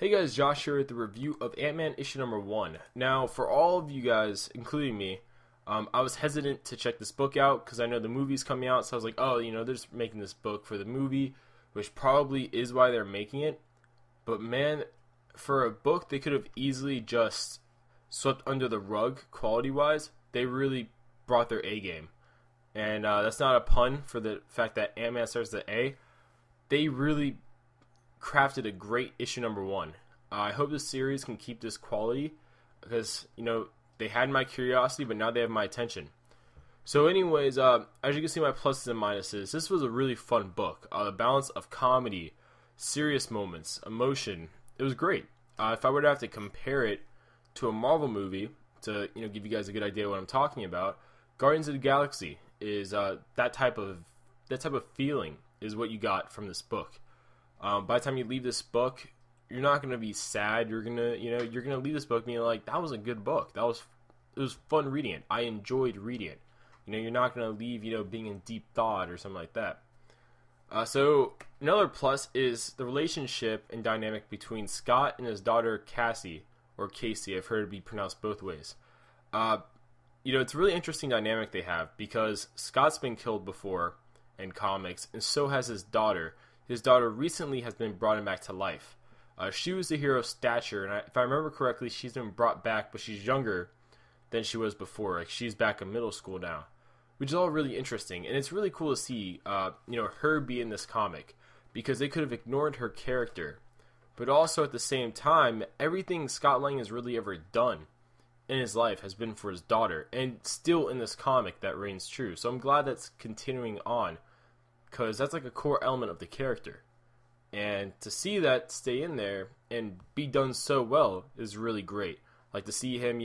Hey guys, Josh here with the review of Ant-Man issue number 1. Now, for all of you guys, including me, I was hesitant to check this book out because I know the movie's coming out, so I was like, oh, they're just making this book for the movie, which probably is why they're making it. But man, for a book they could have easily just swept under the rug quality-wise. They really brought their A game. And that's not a pun for the fact that Ant-Man starts with A. They really crafted a great issue number 1. I hope this series can keep this quality because, they had my curiosity, but now they have my attention. So anyways, as you can see my pluses and minuses, this was a really fun book. The balance of comedy, serious moments, emotion, it was great. If I were to have to compare it to a Marvel movie to, give you guys a good idea of what I'm talking about, Guardians of the Galaxy is that type of feeling is what you got from this book. By the time you leave this book, you're not gonna be sad. You're gonna leave this book being like, that was a good book. It was fun reading it. I enjoyed reading it. You're not gonna leave, being in deep thought or something like that. So another plus is the relationship and dynamic between Scott and his daughter Cassie, or Casey. I've heard it be pronounced both ways. It's a really interesting dynamic they have because Scott's been killed before in comics, and so has his daughter. His daughter recently has been brought back to life. She was the hero's stature, and if I remember correctly, she's been brought back, but she's younger than she was before. Like, she's back in middle school now, which is all really interesting. And it's really cool to see, her be in this comic, because they could have ignored her character. But also at the same time, everything Scott Lang has really ever done in his life has been for his daughter, and still in this comic that reigns true. So I'm glad that's continuing on, because that's like a core element of the character. And to see that stay in there and be done so well is really great. Like, to see him,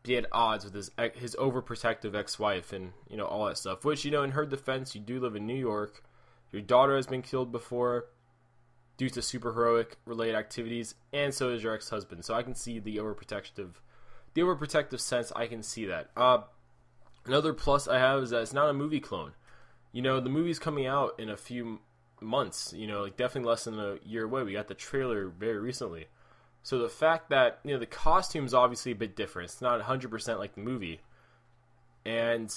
be at odds with his overprotective ex-wife and, all that stuff. Which, in her defense, you do live in New York. Your daughter has been killed before due to superheroic related activities, and so is your ex-husband. So I can see the overprotective sense. I can see that. Another plus I have is that it's not a movie clone. The movie's coming out in a few months, definitely less than a year away. We got the trailer very recently. So the fact that, the costume's obviously a bit different. It's not 100% like the movie. And,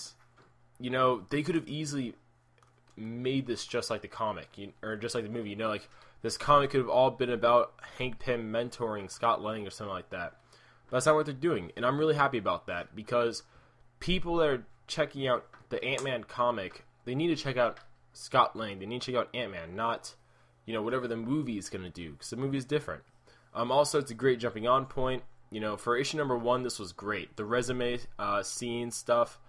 they could have easily made this just like the comic, or just like the movie. This comic could have all been about Hank Pym mentoring Scott Lang or something like that. But that's not what they're doing. And I'm really happy about that, because people that are checking out the Ant-Man comic, they need to check out Scott Lang. They need to check out Ant-Man, not, whatever the movie is going to do, because the movie is different. Also, it's a great jumping on point. For issue number 1, this was great. The resume scene stuff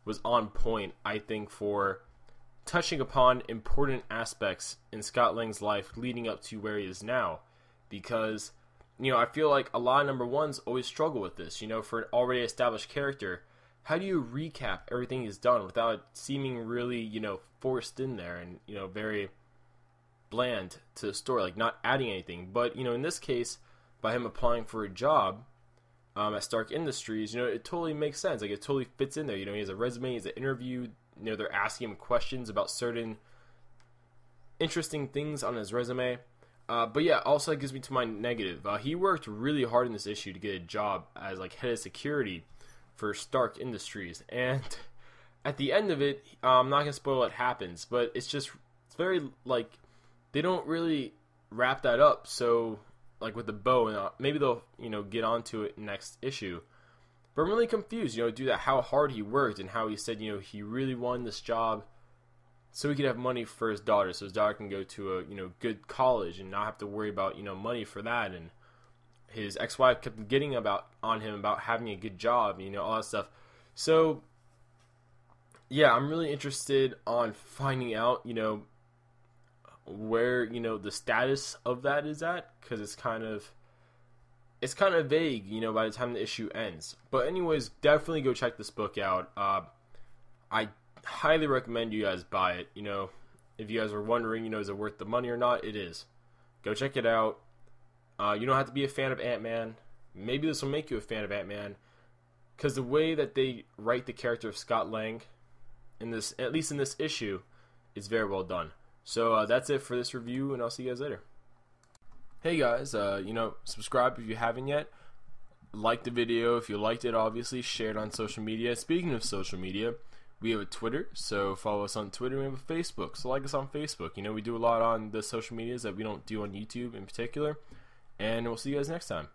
was on point, I think, for touching upon important aspects in Scott Lang's life leading up to where he is now. Because, I feel like a lot of number 1s always struggle with this. For an already established character, how do you recap everything he's done without it seeming really, forced in there and, very bland to the story, like not adding anything? But, in this case, by him applying for a job at Stark Industries, it totally makes sense. Like, it totally fits in there. He has a resume, he has an interview, they're asking him questions about certain interesting things on his resume. But yeah, also it gives me to my negative. He worked really hard in this issue to get a job as, like, head of security for Stark Industries, and at the end of it, I'm not gonna spoil what happens, but it's very, like, they don't really wrap that up so, like, with the bow, and maybe they'll get onto it next issue. But I'm really confused, due to how hard he worked and how he said he really wanted this job so he could have money for his daughter, so his daughter can go to a good college and not have to worry about money for that. And his ex-wife kept getting on him about having a good job, all that stuff. So, yeah, I'm really interested on finding out, where, the status of that is at, because it's kind of vague, by the time the issue ends. But anyways, definitely go check this book out. I highly recommend you guys buy it. If you guys are wondering, is it worth the money or not, it is. Go check it out. You don't have to be a fan of Ant-Man. Maybe this will make you a fan of Ant-Man, because the way that they write the character of Scott Lang in this, at least in this issue, is very well done. So that's it for this review, and I'll see you guys later. Hey guys, subscribe if you haven't yet. Like the video if you liked it, obviously. Share it on social media. Speaking of social media, we have a Twitter, so follow us on Twitter. We have a Facebook, so like us on Facebook. We do a lot on the social medias that we don't do on YouTube in particular. And we'll see you guys next time.